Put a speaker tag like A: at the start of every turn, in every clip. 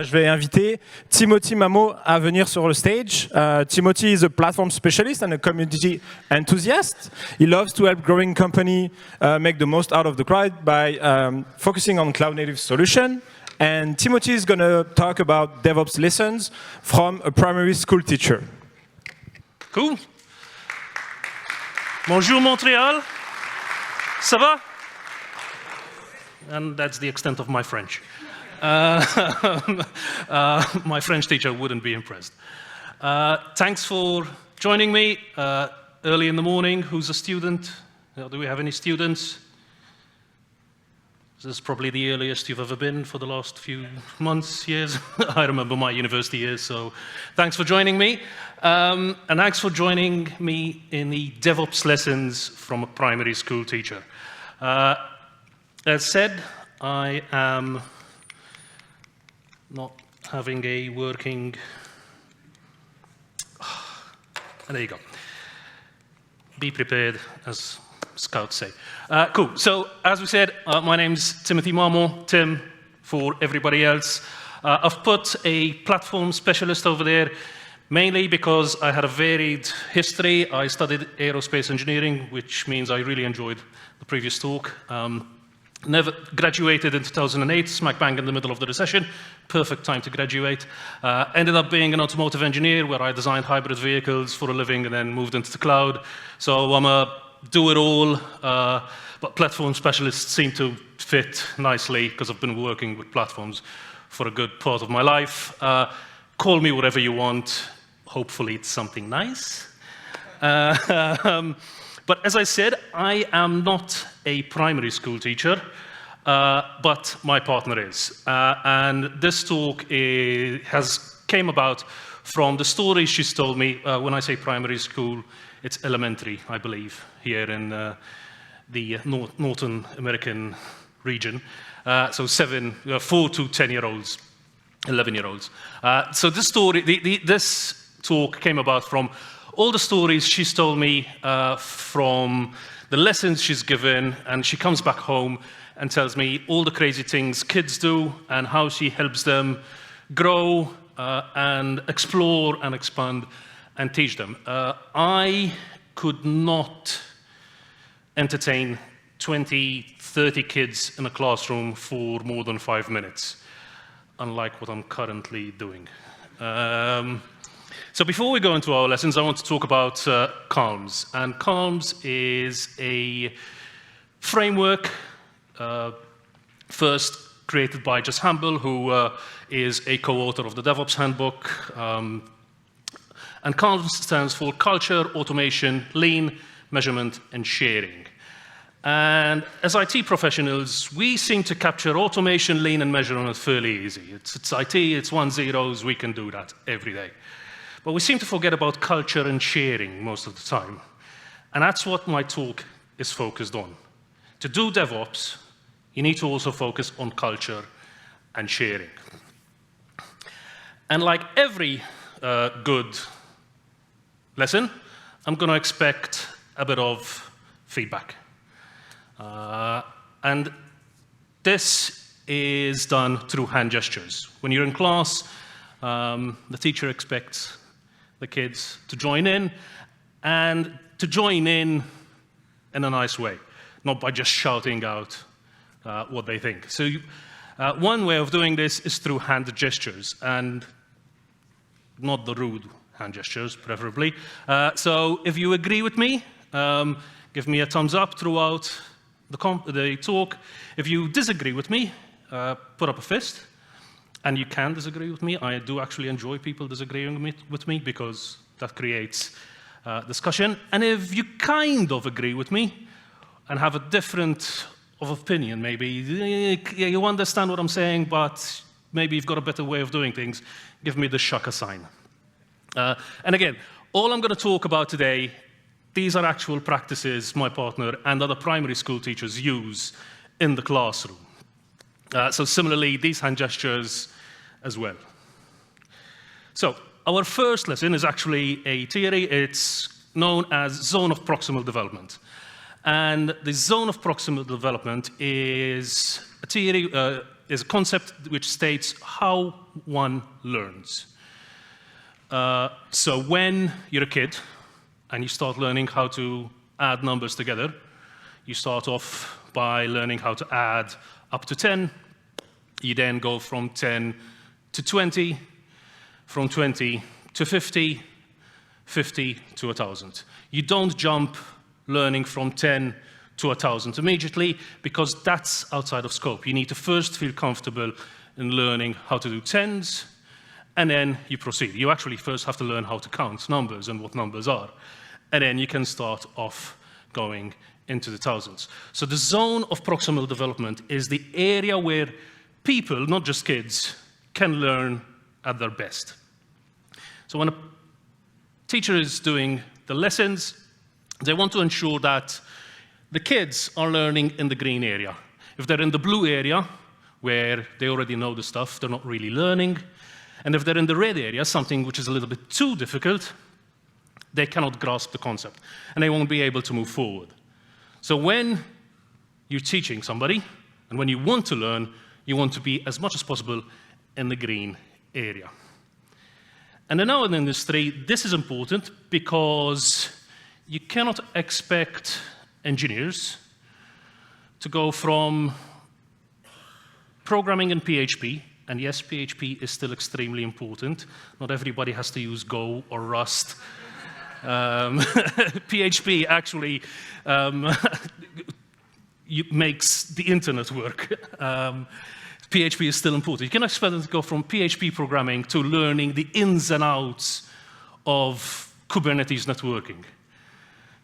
A: Je vais inviter Timothy Mamo à venir sur le stage. Timothy is a platform specialist and a community enthusiast. He loves to help growing companies make the most out of the crowd by focusing on cloud-native solution. And Timothy is going to talk about DevOps lessons from a primary school teacher.
B: Cool. Bonjour Montréal. Ça va? And that's the extent of my French. My French teacher wouldn't be impressed. Thanks for joining me early in the morning. Who's a student? Do we have any students? This is probably the earliest you've ever been for the last few months, years. I remember my university years, so thanks for joining me. And thanks for joining me in the DevOps lessons from a primary school teacher. As said, I am not having a working, there you go. Be prepared, as scouts say. Cool, so as we said, my name's Timothy Mamo, Tim for everybody else. I've put a platform specialist over there, mainly because I had a varied history. I studied aerospace engineering, which means I really enjoyed the previous talk. Never graduated in 2008, smack bang in the middle of the recession. Perfect time to graduate. Ended up being an automotive engineer where I designed hybrid vehicles for a living and then moved into the cloud. So I'm a do-it-all, but platform specialists seem to fit nicely because I've been working with platforms for a good part of my life. Call me whatever you want. Hopefully it's something nice. But as I said, I am not a primary school teacher, but my partner is. And this talk came about from the stories she's told me. When I say primary school, it's elementary, I believe, here in the Northern American region. So 4 to 10-year-olds, 11-year-olds. So this story, this talk came about from all the stories she's told me from the lessons she's given, and she comes back home and tells me all the crazy things kids do and how she helps them grow and explore and expand and teach them. I could not entertain 20, 30 kids in a classroom for more than 5 minutes, unlike what I'm currently doing. So before we go into our lessons, I want to talk about CALMS. And CALMS is a framework first created by Jess Hamble, who is a co-author of the DevOps Handbook. And CALMS stands for Culture, Automation, Lean, Measurement, and Sharing. And as IT professionals, we seem to capture automation, lean, and measurement fairly easy. It's IT, it's 1 zeros, we can do that every day. But we seem to forget about culture and sharing most of the time. And that's what my talk is focused on. To do DevOps, you need to also focus on culture and sharing. And like every good lesson, I'm going to expect a bit of feedback. And this is done through hand gestures. When you're in class, the teacher expects the kids to join in, and to join in a nice way, not by just shouting out what they think. So one way of doing this is through hand gestures, and not the rude hand gestures, preferably. So if you agree with me, give me a thumbs up throughout the talk. If you disagree with me, put up a fist. And you can disagree with me. I do actually enjoy people disagreeing with me because that creates discussion. And if you kind of agree with me and have a different of opinion, maybe you understand what I'm saying, but maybe you've got a better way of doing things, give me the shaka sign. And again, all I'm going to talk about today, these are actual practices my partner and other primary school teachers use in the classroom. So similarly, these hand gestures as well. So our first lesson is actually a theory. It's known as zone of proximal development. And the zone of proximal development is a theory, is a concept which states how one learns. So when you're a kid and you start learning how to add numbers together, you start off by learning how to add up to 10. You then go from 10 to 20, from 20 to 50, 50 to 1,000. You don't jump learning from 10 to 1,000 immediately, because that's outside of scope. You need to first feel comfortable in learning how to do tens, and then you proceed. You actually first have to learn how to count numbers and what numbers are, and then you can start off going into the thousands. So the zone of proximal development is the area where people, not just kids, can learn at their best. So when a teacher is doing the lessons, they want to ensure that the kids are learning in the green area. If they're in the blue area, where they already know the stuff, they're not really learning. And if they're in the red area, something which is a little bit too difficult, they cannot grasp the concept, and they won't be able to move forward. So when you're teaching somebody, and when you want to learn, you want to be as much as possible in the green area. And in our industry, this is important because you cannot expect engineers to go from programming in PHP, and yes, PHP is still extremely important. Not everybody has to use Go or Rust. PHP actually makes the internet work. PHP is still important. You can expect them to go from PHP programming to learning the ins and outs of Kubernetes networking,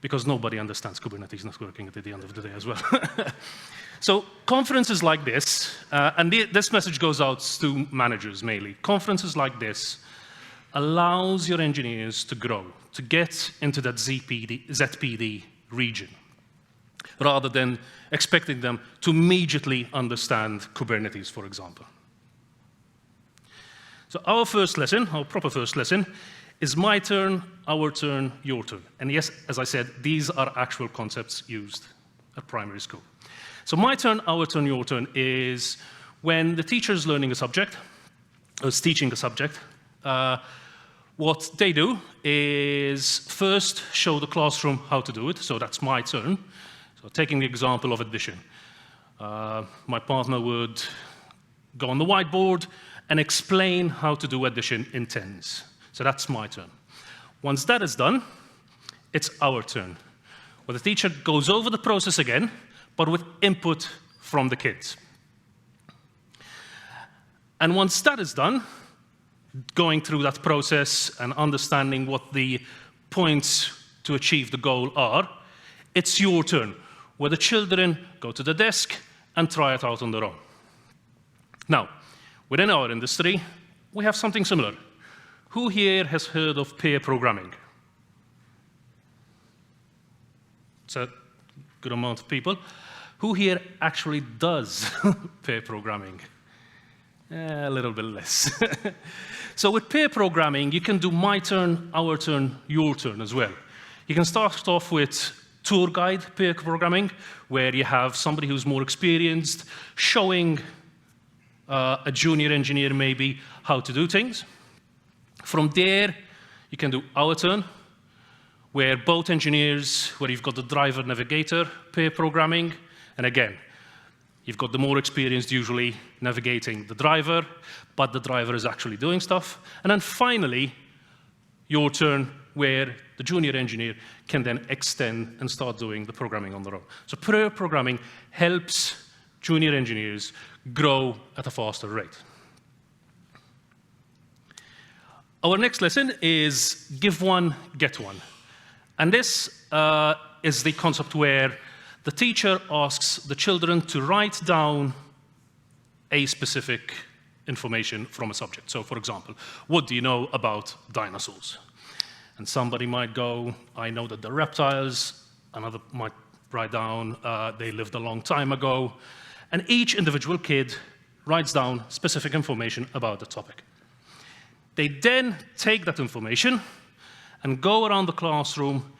B: because nobody understands Kubernetes networking at the end of the day as well. So conferences like this, and this message goes out to managers mainly, conferences like this allows your engineers to grow, to get into that ZPD region, rather than expecting them to immediately understand Kubernetes, for example. So our first lesson, our proper first lesson, is my turn, our turn, your turn. And yes, as I said, these are actual concepts used at primary school. So my turn, our turn, your turn is when the teacher is learning a subject, or is teaching a subject, what they do is first show the classroom how to do it, so that's my turn. So taking the example of addition. My partner would go on the whiteboard and explain how to do addition in tens. So that's my turn. Once that is done, it's our turn, where the teacher goes over the process again, but with input from the kids. And once that is done, going through that process and understanding what the points to achieve the goal are, it's your turn, where the children go to the desk and try it out on their own. Now, within our industry, we have something similar. Who here has heard of pair programming? It's a good amount of people. Who here actually does pair programming? A little bit less. So with pair programming, you can do my turn, our turn, your turn as well. You can start off with tour guide pair programming, where you have somebody who's more experienced showing a junior engineer maybe how to do things. From there, you can do our turn, where both engineers, where you've got the driver navigator pair programming, and again, you've got the more experienced usually navigating the driver, but the driver is actually doing stuff. And then finally, your turn, where the junior engineer can then extend and start doing the programming on their own. So pair programming helps junior engineers grow at a faster rate. Our next lesson is give one, get one. And this is the concept where the teacher asks the children to write down a specific information from a subject. So for example, what do you know about dinosaurs? And somebody might go, I know that they're reptiles. Another might write down, they lived a long time ago. And each individual kid writes down specific information about the topic. They then take that information and go around the classroom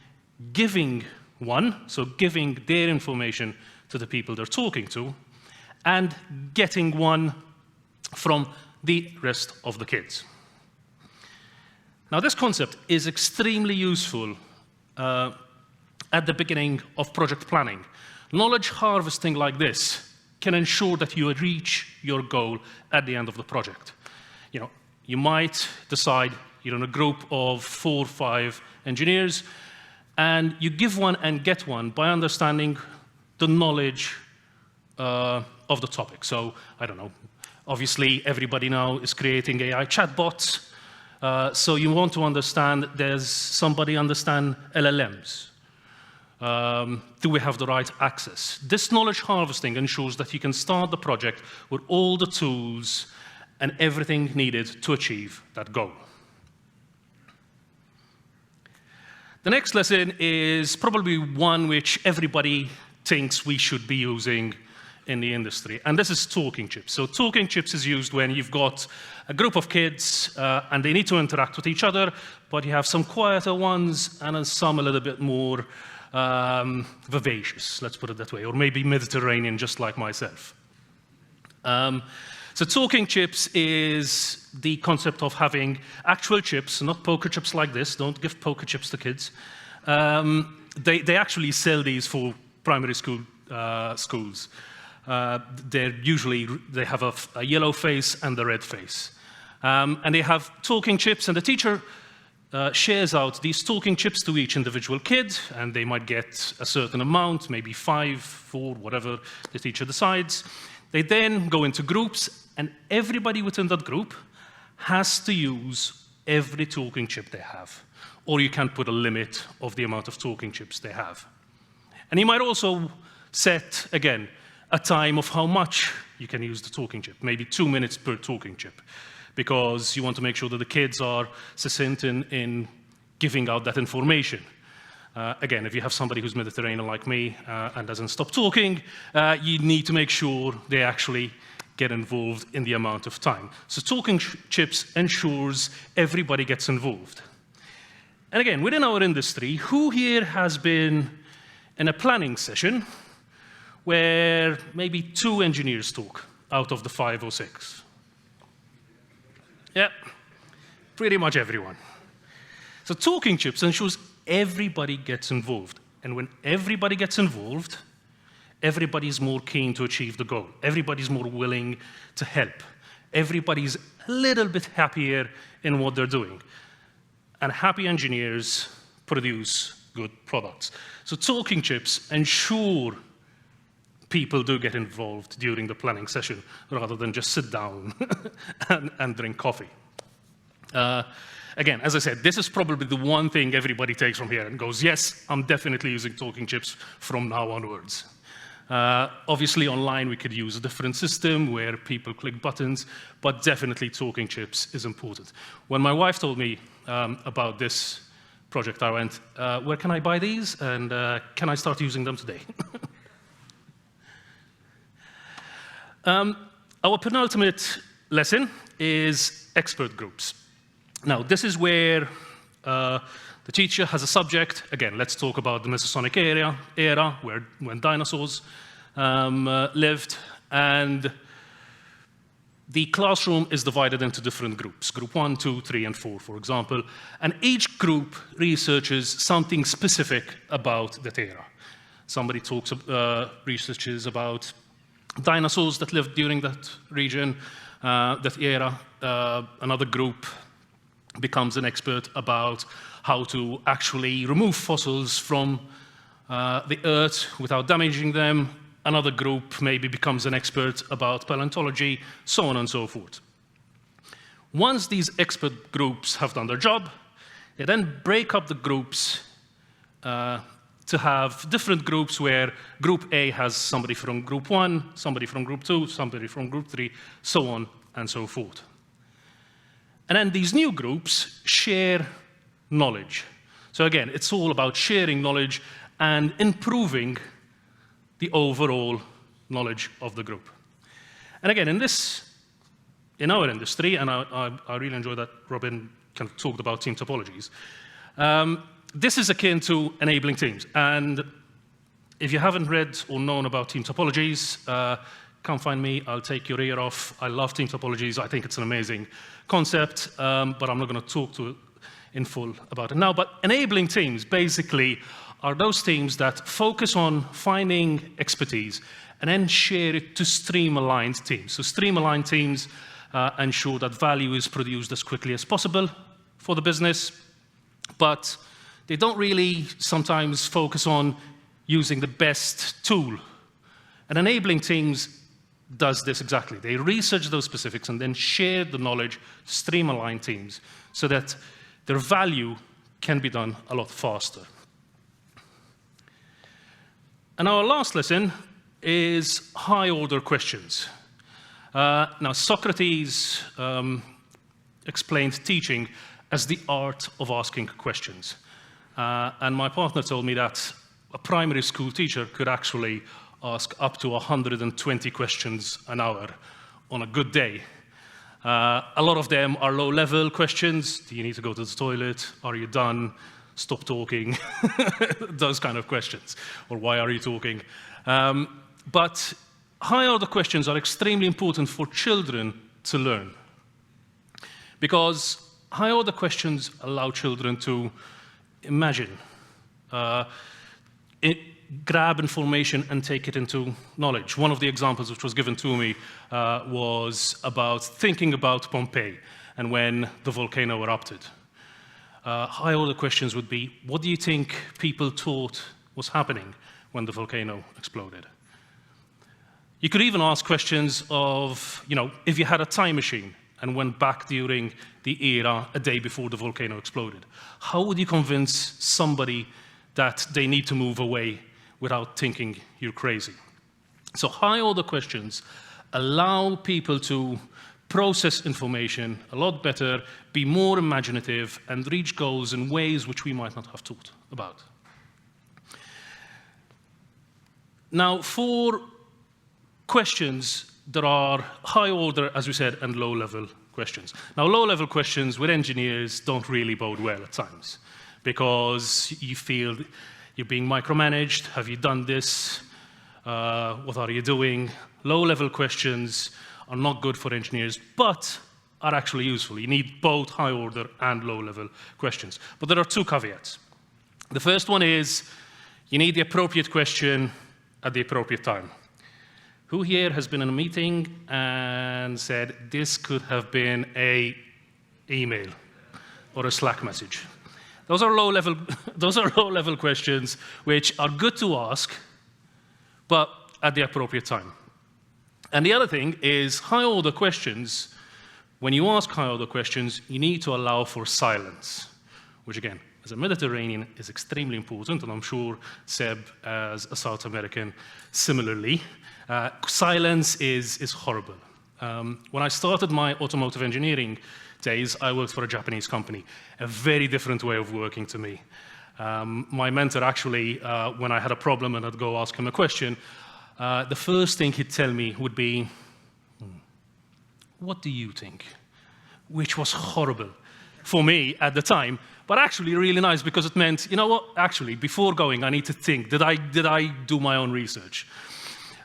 B: giving one, so giving their information to the people they're talking to, and getting one from the rest of the kids. Now, this concept is extremely useful at the beginning of project planning. Knowledge harvesting like this can ensure that you reach your goal at the end of the project. You might decide you're in a group of 4 or 5 engineers, and you give one and get one by understanding the knowledge of the topic. So, I don't know, obviously everybody now is creating AI chatbots, so you want to understand, does somebody understand LLMs? Do we have the right access? This knowledge harvesting ensures that you can start the project with all the tools and everything needed to achieve that goal. The next lesson is probably one which everybody thinks we should be using in the industry, and this is talking chips. So talking chips is used when you've got a group of kids and they need to interact with each other, but you have some quieter ones and then some a little bit more vivacious, let's put it that way, or maybe Mediterranean, just like myself. So talking chips is the concept of having actual chips, not poker chips like this. Don't give poker chips to kids. They actually sell these for primary school schools. They have a yellow face and a red face. And they have talking chips, and the teacher shares out these talking chips to each individual kid, and they might get a certain amount, maybe 5, 4, whatever the teacher decides. They then go into groups, and everybody within that group has to use every talking chip they have, or you can put a limit of the amount of talking chips they have. And you might also set, again, a time of how much you can use the talking chip, maybe 2 minutes per talking chip, because you want to make sure that the kids are succinct in giving out that information. Again, if you have somebody who's Mediterranean like me and doesn't stop talking, you need to make sure they actually get involved in the amount of time. So talking chips ensures everybody gets involved. And again, within our industry, who here has been in a planning session where maybe 2 engineers talk out of the 5 or 6? Yeah, pretty much everyone. So talking chips ensures everybody gets involved. And when everybody gets involved, everybody's more keen to achieve the goal. Everybody's more willing to help. Everybody's a little bit happier in what they're doing. And happy engineers produce good products. So talking chips ensure people do get involved during the planning session rather than just sit down and drink coffee. Again, as I said, this is probably the one thing everybody takes from here and goes, yes, I'm definitely using talking chips from now onwards. Obviously, online, we could use a different system where people click buttons, but definitely talking chips is important. When my wife told me about this project, I went, where can I buy these? And can I start using them today? Our penultimate lesson is expert groups. Now, this is where the teacher has a subject. Again, let's talk about the Mesozoic era when dinosaurs lived. And the classroom is divided into different groups, group 1, 2, 3, and 4, for example. And each group researches something specific about that era. Somebody researches about dinosaurs that lived during that region, that era. Another group becomes an expert about how to actually remove fossils from the earth without damaging them. Another group maybe becomes an expert about paleontology, so on and so forth. Once these expert groups have done their job, they then break up the groups to have different groups where group A has somebody from group 1, somebody from group 2, somebody from group 3, so on and so forth. And then these new groups share knowledge. So again, it's all about sharing knowledge and improving the overall knowledge of the group. And again, in our industry, and I really enjoy that Robin kind of talked about team topologies, this is akin to enabling teams. And if you haven't read or known about team topologies, come find me, I'll take your ear off. I love team topologies. I think it's an amazing concept, but I'm not going to talk to it in full about it now. But enabling teams, basically, are those teams that focus on finding expertise and then share it to stream-aligned teams. So stream-aligned teams ensure that value is produced as quickly as possible for the business, but they don't really sometimes focus on using the best tool. And enabling teams does this exactly. They research those specifics and then share the knowledge to stream-aligned teams so that their value can be done a lot faster. And our last lesson is high-order questions. Now, Socrates explained teaching as the art of asking questions. And my partner told me that a primary school teacher could actually ask up to 120 questions an hour on a good day. A lot of them are low-level questions. Do you need to go to the toilet? Are you done? Stop talking. Those kind of questions. Or why are you talking? But high-order questions are extremely important for children to learn. Because high-order questions allow children to imagine, grab information and take it into knowledge. One of the examples which was given to me was about thinking about Pompeii and when the volcano erupted. High-order questions would be, what do you think people thought was happening when the volcano exploded? You could even ask questions of, if you had a time machine and went back during the era a day before the volcano exploded, how would you convince somebody that they need to move away without thinking you're crazy? So high-order questions allow people to process information a lot better, be more imaginative, and reach goals in ways which we might not have thought about. Now, for questions, there are high-order, as we said, and low-level questions. Now, low-level questions with engineers don't really bode well at times because you feel you're being micromanaged. Have you done this? What are you doing? Low-level questions are not good for engineers, but are actually useful. You need both high-order and low-level questions. But there are two caveats. The first one is you need the appropriate question at the appropriate time. Who here has been in a meeting and said, this could have been an email or a Slack message? Those are low-level questions which are good to ask, but at the appropriate time. And the other thing is high-order questions. When you ask high-order questions, you need to allow for silence, which again, as a Mediterranean, is extremely important, and I'm sure Seb, as a South American, similarly. Silence is horrible. When I started my automotive engineering days, I worked for a Japanese company, a very different way of working to me. My mentor actually, when I had a problem and I'd go ask him a question, the first thing he'd tell me would be, what do you think? Which was horrible for me at the time, but actually really nice because it meant, you know what, actually, before going, I need to think, did I do my own research?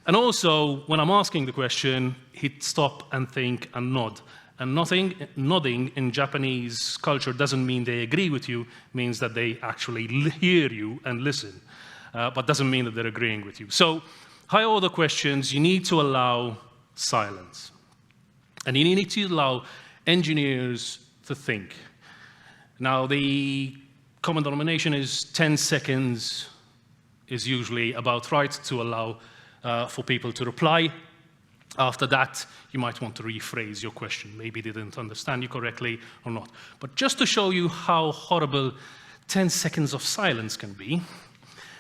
B: And also, when I'm asking the question, he'd stop and think and nod. And nodding in Japanese culture doesn't mean they agree with you, means that they actually hear you and listen, but doesn't mean that they're agreeing with you. So, high-order questions, you need to allow silence. And you need to allow engineers to think. Now, the common denomination is 10 seconds is usually about right to allow for people to reply. After that, you might want to rephrase your question. Maybe they didn't understand you correctly or not. But just to show you how horrible 10 seconds of silence can be,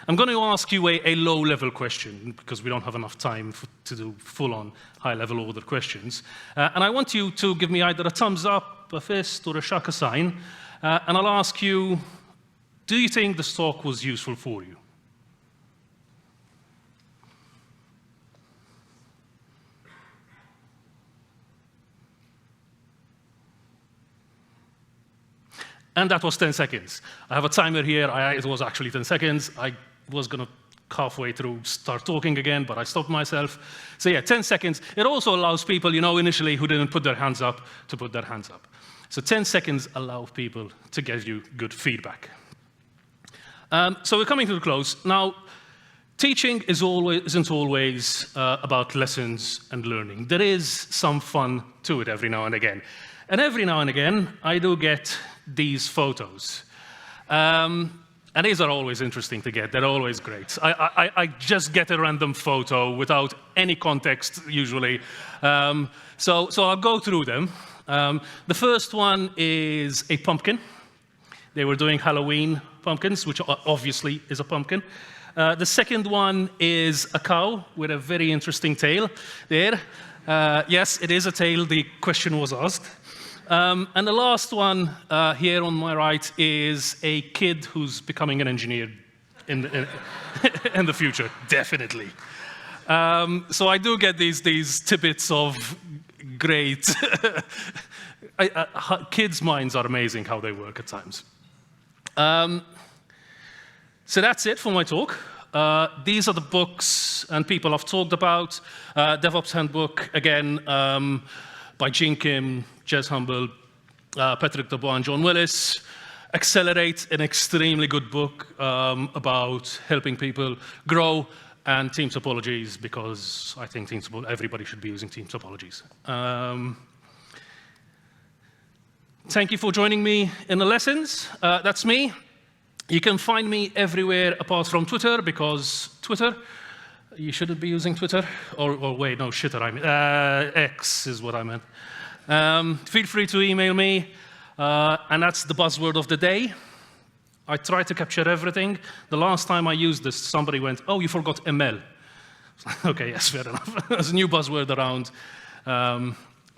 B: I'm going to ask you a low-level question, because we don't have enough time to do full-on high-level order questions. And I want you to give me either a thumbs up, a fist, or a shaka sign. And I'll ask you, do you think this talk was useful for you? And that was 10 seconds. I have a timer here. It was actually 10 seconds. I was going to halfway through start talking again, but I stopped myself. So yeah, 10 seconds. It also allows people, initially who didn't put their hands up to put their hands up. So 10 seconds allow people to give you good feedback. So we're coming to the close. Now, teaching isn't always about lessons and learning. There is some fun to it every now and again. And every now and again, I do get these photos. And these are always interesting to get. They're always great. I just get a random photo without any context, usually. So I'll go through them. The first one is a pumpkin. They were doing Halloween pumpkins, which obviously is a pumpkin. The second one is a cow with a very interesting tail there. Yes, it is a tail. The question was asked. And the last one here on my right is a kid who's becoming an engineer in the future, definitely. So I do get these tidbits of great. Kids' minds are amazing how they work at times. So that's it for my talk. These are the books and people I've talked about. DevOps Handbook, again, by Gene Kim, Jez Humble, Patrick Dubois, and John Willis. Accelerate, an extremely good book about helping people grow, and team topologies, because I think everybody should be using team topologies. Thank you for joining me in the lessons. That's me. You can find me everywhere apart from Twitter, because Twitter, you shouldn't be using Twitter. Or wait, no, shitter, I mean. X is what I meant. Feel free to email me, and that's the buzzword of the day. I try to capture everything. The last time I used this, somebody went, "Oh, you forgot ML." Okay, yes, fair enough. There's a new buzzword around.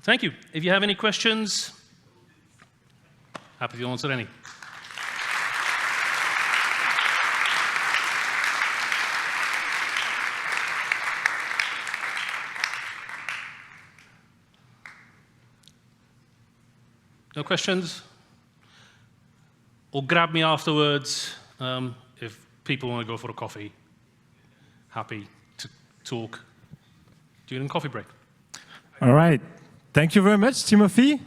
B: Thank you. If you have any questions, happy to answer any. No questions? Or grab me afterwards if people want to go for a coffee. Happy to talk during coffee break.
A: All right. Thank you very much, Timothy.